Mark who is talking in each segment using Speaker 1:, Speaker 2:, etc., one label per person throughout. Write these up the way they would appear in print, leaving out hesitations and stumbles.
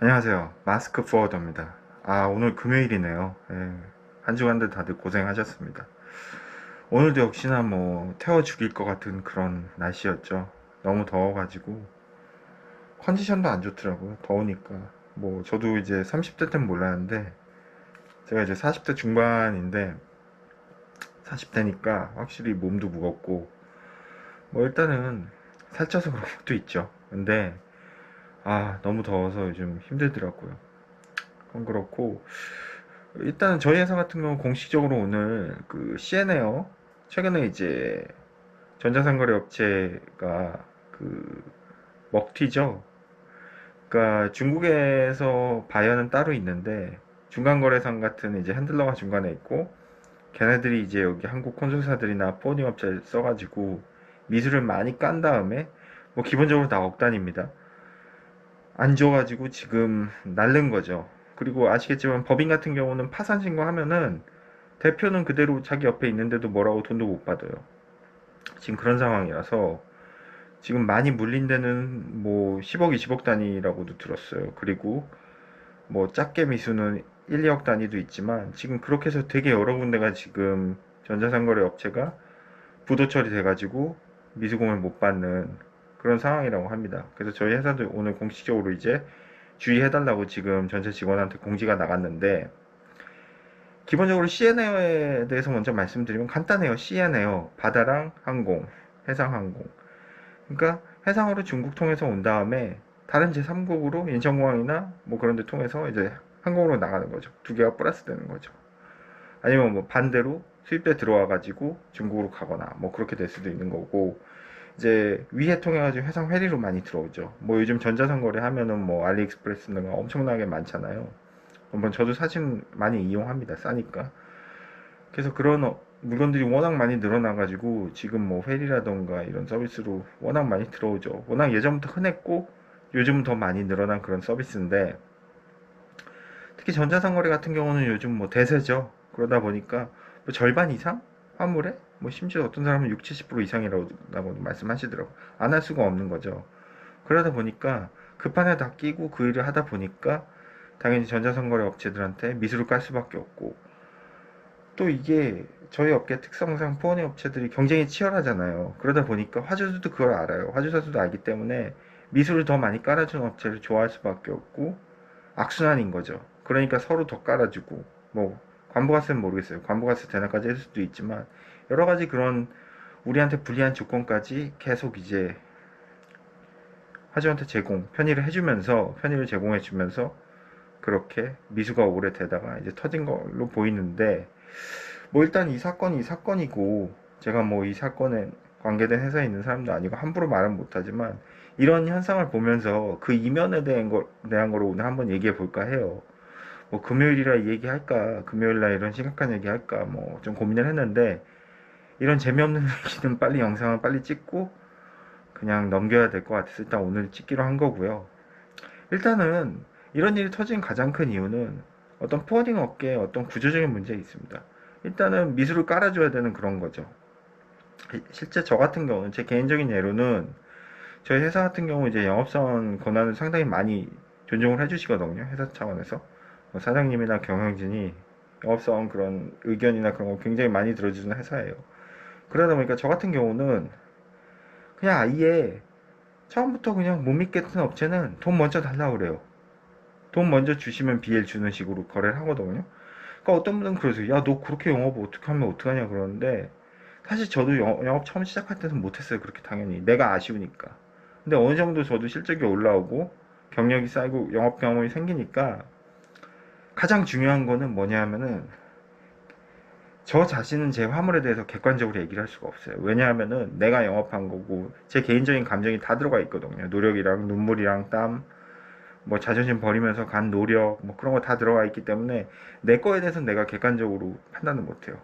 Speaker 1: 안녕하세요. 마스크 포워더입니다. 오늘 금요일이네요. 예, 한 주간들 다들 고생하셨습니다. 오늘도 역시나 뭐 태워 죽일 것 같은 그런 날씨였죠. 너무 더워가지고 컨디션도 안 좋더라고요. 더우니까. 뭐 저도 이제 30대 때는 몰랐는데 제가 이제 40대 중반인데 40대니까 확실히 몸도 무겁고 뭐 일단은 살쪄서 그런 것도 있죠. 근데 너무 더워서 요즘 힘들더라고요. 그건 그렇고 일단 저희 회사 같은 경우 공식적으로 오늘 그 CN에어 최근에 이제 전자상거래 업체가 그 먹튀죠. 그러니까 중국에서 바이어는 따로 있는데 중간거래상 같은 이제 핸들러가 중간에 있고 걔네들이 이제 여기 한국 콘솔사들이나 포워딩 업체를 써가지고 미술을 많이 깐 다음에 뭐 기본적으로 다 억단입니다. 안 줘가지고 지금 날른 거죠. 그리고 아시겠지만 법인 같은 경우는 파산 신고하면은 대표는 그대로 자기 옆에 있는데도 뭐라고 돈도 못 받아요. 지금 그런 상황이라서 지금 많이 물린 데는 뭐 10억, 20억 단위라고도 들었어요. 그리고 뭐 작게 미수는 1, 2억 단위도 있지만 지금 그렇게 해서 되게 여러 군데가 지금 전자상거래 업체가 부도 처리돼가지고 미수금을 못 받는 그런 상황이라고 합니다. 그래서 저희 회사도 오늘 공식적으로 이제 주의해달라고 지금 전체 직원한테 공지가 나갔는데 기본적으로 CN에어에 대해서 먼저 말씀드리면 간단해요. CN에어 바다랑 항공, 해상항공. 그러니까 해상으로 중국 통해서 온 다음에 다른 제3국으로 인천공항이나 뭐 그런 데 통해서 이제 항공으로 나가는 거죠. 두 개가 플러스 되는 거죠. 아니면 뭐 반대로 수입돼 들어와 가지고 중국으로 가거나 뭐 그렇게 될 수도 있는 거고 이제 위해 통해 가지고 해상 회리로 많이 들어오죠. 뭐 요즘 전자상거래 하면은 뭐 알리익스프레스 등가 엄청나게 많잖아요. 한번 저도 사진 많이 이용합니다. 싸니까. 그래서 그런 물건들이 워낙 많이 늘어나가지고 지금 뭐 회리라던가 이런 서비스로 워낙 많이 들어오죠. 워낙 예전부터 흔했고 요즘 더 많이 늘어난 그런 서비스인데 특히 전자상거래 같은 경우는 요즘 뭐 대세죠. 그러다 보니까 뭐 절반 이상 화물에 뭐 심지어 어떤 사람은 6, 70% 이상이라고 말씀하시더라고. 안 할 수가 없는 거죠. 그러다 보니까 급한에 다 끼고 그 일을 하다 보니까 당연히 전자상거래 업체들한테 미수를 깔 수밖에 없고 또 이게 저희 업계 특성상 포원의 업체들이 경쟁이 치열하잖아요. 그러다 보니까 화주들도 그걸 알아요. 화주사들도 알기 때문에 미술을 더 많이 깔아주는 업체를 좋아할 수밖에 없고 악순환인 거죠. 그러니까 서로 더 깔아주고 뭐 관부가세는 모르겠어요. 관부가세 대낮까지 해줄 수도 있지만 여러 가지 그런 우리한테 불리한 조건까지 계속 이제 화주한테 편의를 해주면서 편의를 제공해주면서 그렇게 미수가 오래 되다가 이제 터진 걸로 보이는데 뭐 일단 이 사건이 이 사건이고 제가 뭐 이 사건에 관계된 회사에 있는 사람도 아니고 함부로 말은 못하지만 이런 현상을 보면서 그 이면에 대한 거로 오늘 한번 얘기해 볼까 해요. 뭐 금요일이라 얘기할까 금요일날 이런 심각한 얘기할까 뭐 좀 고민을 했는데 이런 재미없는 얘기는 빨리 영상을 빨리 찍고 그냥 넘겨야 될 것 같아서 일단 오늘 찍기로 한 거고요. 일단은 이런 일이 터진 가장 큰 이유는 어떤 포워딩 업계에 어떤 구조적인 문제가 있습니다. 일단은 미술을 깔아줘야 되는 그런 거죠. 실제 저 같은 경우는 제 개인적인 예로는 저희 회사 같은 경우 이제 영업사원 권한을 상당히 많이 존중을 해주시거든요. 회사 차원에서 뭐 사장님이나 경영진이 영업사원 그런 의견이나 그런 거 굉장히 많이 들어주는 회사예요. 그러다 보니까 저 같은 경우는 그냥 아예 처음부터 그냥 못 믿겠는 업체는 돈 먼저 달라고 그래요. 돈 먼저 주시면 BL 주는 식으로 거래를 하거든요. 그러니까 어떤 분은 그러세요. 야, 너 그렇게 영업 어떻게 하면 어떡하냐 그러는데 사실 저도 영업 처음 시작할 때는 못했어요. 그렇게 당연히. 내가 아쉬우니까. 근데 어느 정도 저도 실적이 올라오고 경력이 쌓이고 영업 경험이 생기니까 가장 중요한 거는 뭐냐 하면은 저 자신은 제 화물에 대해서 객관적으로 얘기를 할 수가 없어요. 왜냐하면은 내가 영업한 거고 제 개인적인 감정이 다 들어가 있거든요. 노력이랑 눈물이랑 땀, 뭐 자존심 버리면서 간 노력, 뭐 그런 거 다 들어가 있기 때문에 내 거에 대해서는 내가 객관적으로 판단을 못해요.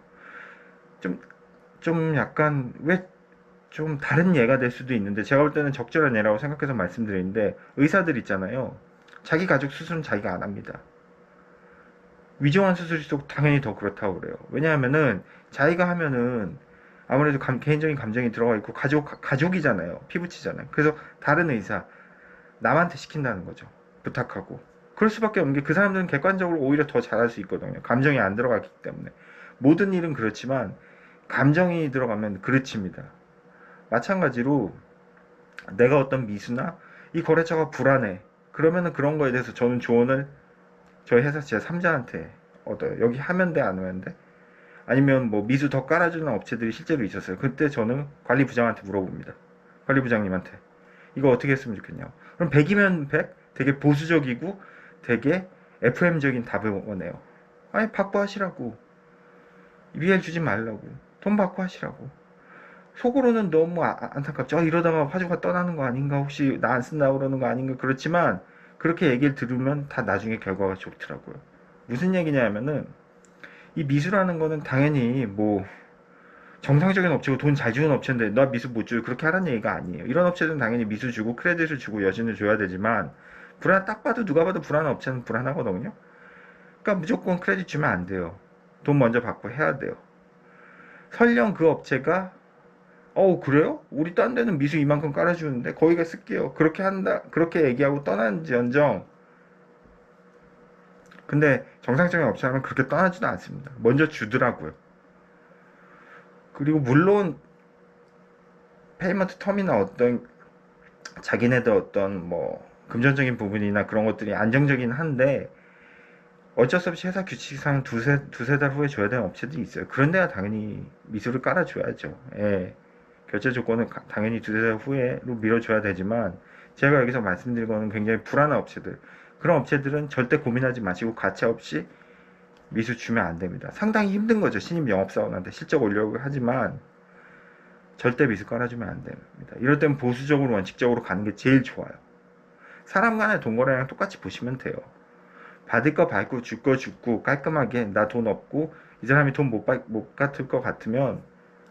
Speaker 1: 좀, 좀 약간 왜 좀 다른 예가 될 수도 있는데 제가 볼 때는 적절한 예라고 생각해서 말씀드리는데 의사들 있잖아요. 자기 가족 수술은 자기가 안 합니다. 위중한 수술일수록 당연히 더 그렇다고 그래요. 왜냐하면은 자기가 하면은 아무래도 개인적인 감정이 들어가 있고 가족이잖아요. 피부치잖아요. 그래서 다른 의사 남한테 시킨다는 거죠. 부탁하고. 그럴 수밖에 없는 게 그 사람들은 객관적으로 오히려 더 잘할 수 있거든요. 감정이 안 들어갔기 때문에. 모든 일은 그렇지만 감정이 들어가면 그르칩니다. 마찬가지로 내가 어떤 미수나 이 거래처가 불안해. 그러면은 그런 거에 대해서 저는 조언을 저희 회사 제3자한테 얻어요. 여기 하면 돼, 안 하면 돼? 아니면 뭐 미수 더 깔아주는 업체들이 실제로 있었어요. 그때 저는 관리부장한테 물어봅니다. 관리부장님한테. 이거 어떻게 했으면 좋겠냐. 그럼 100이면 100? 되게 보수적이고 되게 FM적인 답을 원해요. 아니, 받고 하시라고. BL 주지 말라고. 돈 받고 하시라고. 속으로는 너무 안타깝죠. 이러다가 화주가 떠나는 거 아닌가? 혹시 나 안 쓴다고 그러는 거 아닌가? 그렇지만 그렇게 얘기를 들으면 다 나중에 결과가 좋더라고요. 무슨 얘기냐면은 이 미수라는 거는 당연히 뭐 정상적인 업체고 돈 잘 주는 업체인데 나 미수 못 줘요 그렇게 하라는 얘기가 아니에요. 이런 업체들은 당연히 미수 주고 크레딧을 주고 여진을 줘야 되지만 딱 봐도 누가 봐도 불안한 업체는 불안하거든요. 그러니까 무조건 크레딧 주면 안 돼요. 돈 먼저 받고 해야 돼요. 설령 그 업체가 그래요? 우리 딴 데는 미수 이만큼 깔아주는데 거기가 쓸게요. 그렇게 한다 그렇게 얘기하고 떠난지언정 근데 정상적인 업체라면 그렇게 떠나지도 않습니다. 먼저 주더라고요. 그리고 물론 페이먼트 텀이나 어떤 자기네들 어떤 뭐 금전적인 부분이나 그런 것들이 안정적이긴 한데 어쩔 수 없이 회사 규칙상 두세 달 후에 줘야 되는 업체들이 있어요. 그런 데가 당연히 미수를 깔아줘야죠. 예. 결제 조건은 당연히 두세 달 후에로 밀어줘야 되지만 제가 여기서 말씀드린 거는 굉장히 불안한 업체들. 그런 업체들은 절대 고민하지 마시고 가차 없이 미수 주면 안 됩니다. 상당히 힘든 거죠. 신입 영업사원한테 실적 올려고 하지만 절대 미수 깔아주면 안 됩니다. 이럴 땐 보수적으로 원칙적으로 가는 게 제일 좋아요. 사람 간의 돈 거래랑 똑같이 보시면 돼요. 받을 거 받고 줄 거 주고 깔끔하게 나 돈 없고 이 사람이 돈 못 갚을 것 같으면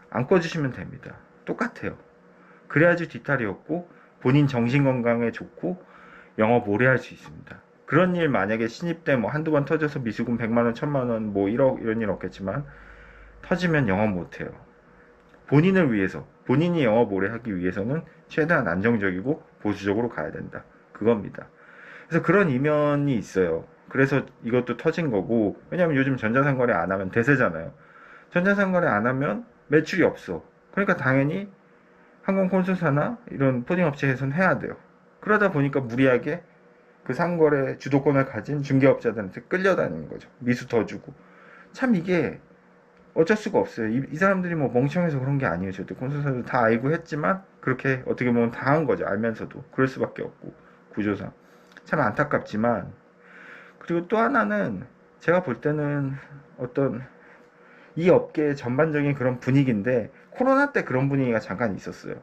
Speaker 1: 안 꺼주시면 됩니다. 똑같아요. 그래야지 뒤탈이 없고 본인 정신건강에 좋고 영업 오래 할 수 있습니다. 그런 일 만약에 신입 때 뭐 한두 번 터져서 미수금 100만원, 1000만원, 뭐 1억 이런 일 없겠지만 터지면 영업 못해요. 본인을 위해서, 본인이 영업 오래 하기 위해서는 최대한 안정적이고 보수적으로 가야 된다. 그겁니다. 그래서 그런 이면이 있어요. 그래서 이것도 터진 거고, 왜냐면 요즘 전자상거래 안 하면 대세잖아요. 전자상거래 안 하면 매출이 없어. 그러니까 당연히 항공 콘솔사나 이런 포딩 업체에서는 해야 돼요. 그러다 보니까 무리하게 그 상거래 주도권을 가진 중개업자들한테 끌려다니는 거죠. 미수 더 주고. 참 이게 어쩔 수가 없어요. 이 사람들이 뭐 멍청해서 그런 게 아니에요. 저도 콘솔사도 다 알고 했지만 그렇게 어떻게 보면 당한 거죠. 알면서도. 그럴 수밖에 없고. 구조상. 참 안타깝지만 그리고 또 하나는 제가 볼 때는 어떤 이 업계의 전반적인 그런 분위기인데 코로나 때 그런 분위기가 잠깐 있었어요.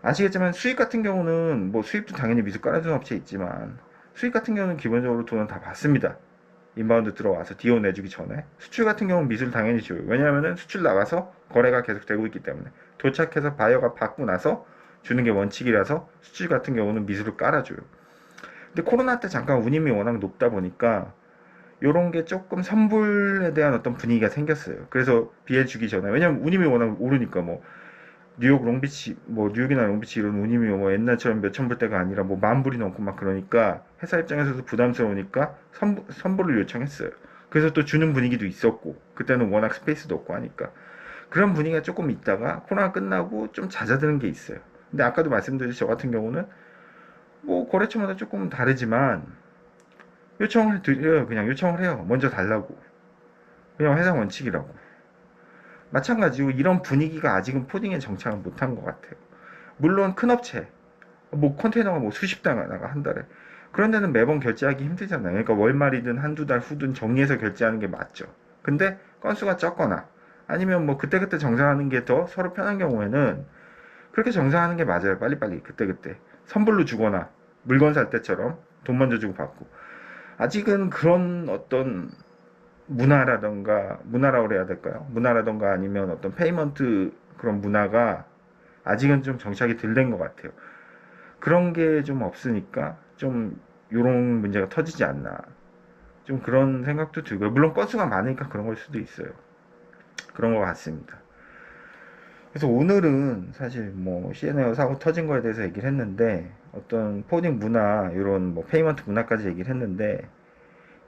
Speaker 1: 아시겠지만 수입 같은 경우는 뭐 수입도 당연히 미수 깔아주는 업체 있지만 수입 같은 경우는 기본적으로 돈은 다 받습니다. 인바운드 들어와서 디오 내주기 전에. 수출 같은 경우는 미수를 당연히 줘요. 왜냐하면 수출 나가서 거래가 계속 되고 있기 때문에 도착해서 바이어가 받고 나서 주는 게 원칙이라서 수출 같은 경우는 미수를 깔아줘요. 근데 코로나 때 잠깐 운임이 워낙 높다 보니까 요런 게 조금 선불에 대한 어떤 분위기가 생겼어요. 그래서 BL 주기 전에 왜냐면 운임이 워낙 오르니까 뭐 뉴욕 롱비치 뭐 뉴욕이나 롱비치 이런 운임이 뭐 옛날처럼 몇천 불대가 아니라 뭐 만 불이 넘고 막 그러니까 회사 입장에서도 부담스러우니까 선불을 요청했어요. 그래서 또 주는 분위기도 있었고 그때는 워낙 스페이스도 없고 하니까 그런 분위기가 조금 있다가 코로나 끝나고 좀 잦아드는 게 있어요. 근데 아까도 말씀드렸듯이 저 같은 경우는 뭐 거래처마다 조금 다르지만 요청을 드려요. 그냥 요청을 해요. 먼저 달라고. 그냥 회사 원칙이라고. 마찬가지로 이런 분위기가 아직은 포딩에 정착을 못한 것 같아요. 물론 큰 업체, 뭐 컨테이너가 뭐 수십 단가가 한 달에 그런 데는 매번 결제하기 힘들잖아요. 그러니까 월말이든 한두 달 후든 정리해서 결제하는 게 맞죠. 근데 건수가 적거나 아니면 뭐 그때그때 정산하는 게 더 서로 편한 경우에는 그렇게 정산하는 게 맞아요. 빨리빨리 그때그때 선불로 주거나 물건 살 때처럼 돈 먼저 주고 받고 아직은 그런 어떤 문화라고 그래야 될까요? 문화라던가 아니면 어떤 페이먼트 그런 문화가 아직은 좀 정착이 덜 된 것 같아요. 그런 게 좀 없으니까 좀 요런 문제가 터지지 않나. 좀 그런 생각도 들고요. 물론 건수가 많으니까 그런 걸 수도 있어요. 그런 것 같습니다. 그래서 오늘은 사실 뭐 CNA 사고 터진 거에 대해서 얘기를 했는데, 어떤 포딩 문화, 이런 뭐 페이먼트 문화까지 얘기를 했는데,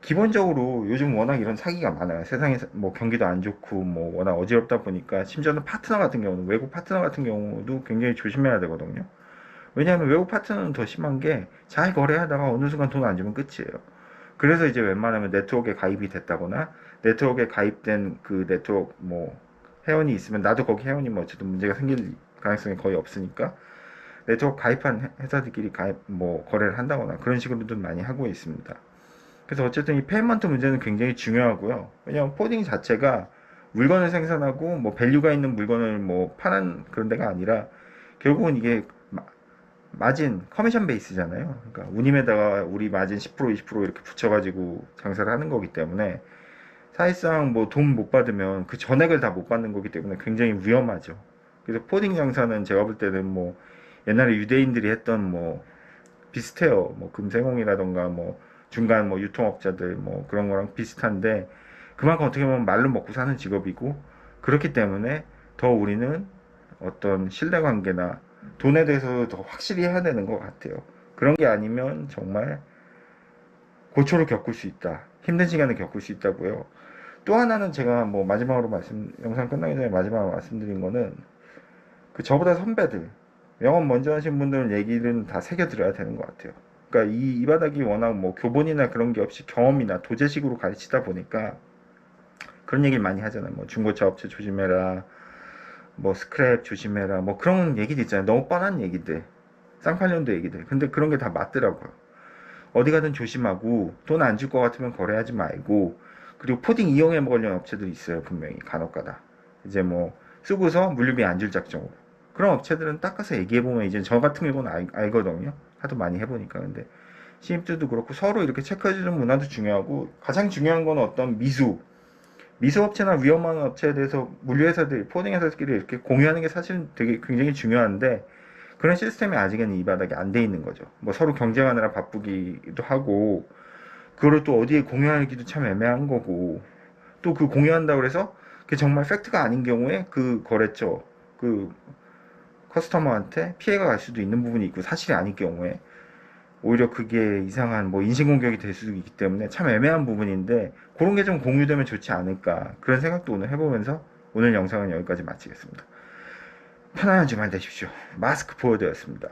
Speaker 1: 기본적으로 요즘 워낙 이런 사기가 많아요. 세상에 뭐 경기도 안 좋고 뭐 워낙 어지럽다 보니까, 심지어는 파트너 같은 경우는, 외국 파트너 같은 경우도 굉장히 조심해야 되거든요. 왜냐하면 외국 파트너는 더 심한 게, 잘 거래하다가 어느 순간 돈 안 주면 끝이에요. 그래서 이제 웬만하면 네트워크에 가입이 됐다거나, 네트워크에 가입된 그 네트워크 뭐 회원이 있으면, 나도 거기 회원이 뭐 어쨌든 문제가 생길 가능성이 거의 없으니까 네트워크 가입한 회사들끼리 가입 뭐 거래를 한다거나 그런 식으로도 많이 하고 있습니다. 그래서 어쨌든 이 페이먼트 문제는 굉장히 중요하고요. 왜냐하면 포딩 자체가 물건을 생산하고 뭐 밸류가 있는 물건을 뭐 파는 그런 데가 아니라, 결국은 이게 마진 커미션 베이스잖아요. 그러니까 운임에다가 우리 마진 10% 20% 이렇게 붙여가지고 장사를 하는 거기 때문에, 사실상 뭐 돈 못 받으면 그 전액을 다 못 받는 거기 때문에 굉장히 위험하죠. 그래서 포딩 장사는 제가 볼 때는 뭐 옛날에 유대인들이 했던 뭐 비슷해요. 뭐 금세공이라던가 뭐 중간 뭐 유통업자들 뭐 그런 거랑 비슷한데, 그만큼 어떻게 보면 말로 먹고 사는 직업이고, 그렇기 때문에 더 우리는 어떤 신뢰관계나 돈에 대해서 더 확실히 해야 되는 것 같아요. 그런 게 아니면 정말 고초를 겪을 수 있다. 힘든 시간을 겪을 수 있다고요. 또 하나는 제가 뭐 마지막으로 영상 끝나기 전에 마지막으로 말씀드린 거는, 그 저보다 선배들, 영업 먼저 하신 분들 얘기는 다 새겨들어야 되는 것 같아요. 그러니까 이 바닥이 워낙 뭐 교본이나 그런 게 없이 경험이나 도제식으로 가르치다 보니까, 그런 얘기를 많이 하잖아요. 뭐 중고차 업체 조심해라, 뭐 스크랩 조심해라, 뭐 그런 얘기도 있잖아요. 너무 뻔한 얘기들, 쌍팔년도 얘기들. 근데 그런 게 다 맞더라고요. 어디 가든 조심하고, 돈 안 줄 것 같으면 거래하지 말고, 그리고 포딩 이용해 먹으려는 업체들이 있어요. 분명히 간혹가다. 이제 뭐 쓰고서 물류비 안 줄 작정으로. 그런 업체들은 닦아서 얘기해보면, 이제 저 같은 경우는 알거든요. 하도 많이 해보니까. 근데 신입들도 그렇고 서로 이렇게 체크해주는 문화도 중요하고, 가장 중요한 건 어떤 미수 업체나 위험한 업체에 대해서 물류회사들, 포딩 회사들끼리 이렇게 공유하는 게 사실 되게 굉장히 중요한데, 그런 시스템이 아직은 이 바닥에 안 돼 있는 거죠. 뭐 서로 경쟁하느라 바쁘기도 하고, 그거를 또 어디에 공유하기도 참 애매한 거고, 또 그 공유한다고 해서 그게 정말 팩트가 아닌 경우에 그 거래처, 그 커스터머한테 피해가 갈 수도 있는 부분이 있고, 사실이 아닐 경우에 오히려 그게 이상한 뭐 인신공격이 될 수도 있기 때문에 참 애매한 부분인데, 그런 게 좀 공유되면 좋지 않을까, 그런 생각도 오늘 해보면서 오늘 영상은 여기까지 마치겠습니다. 편안한 주말 되십시오. 마스크 포워드였습니다.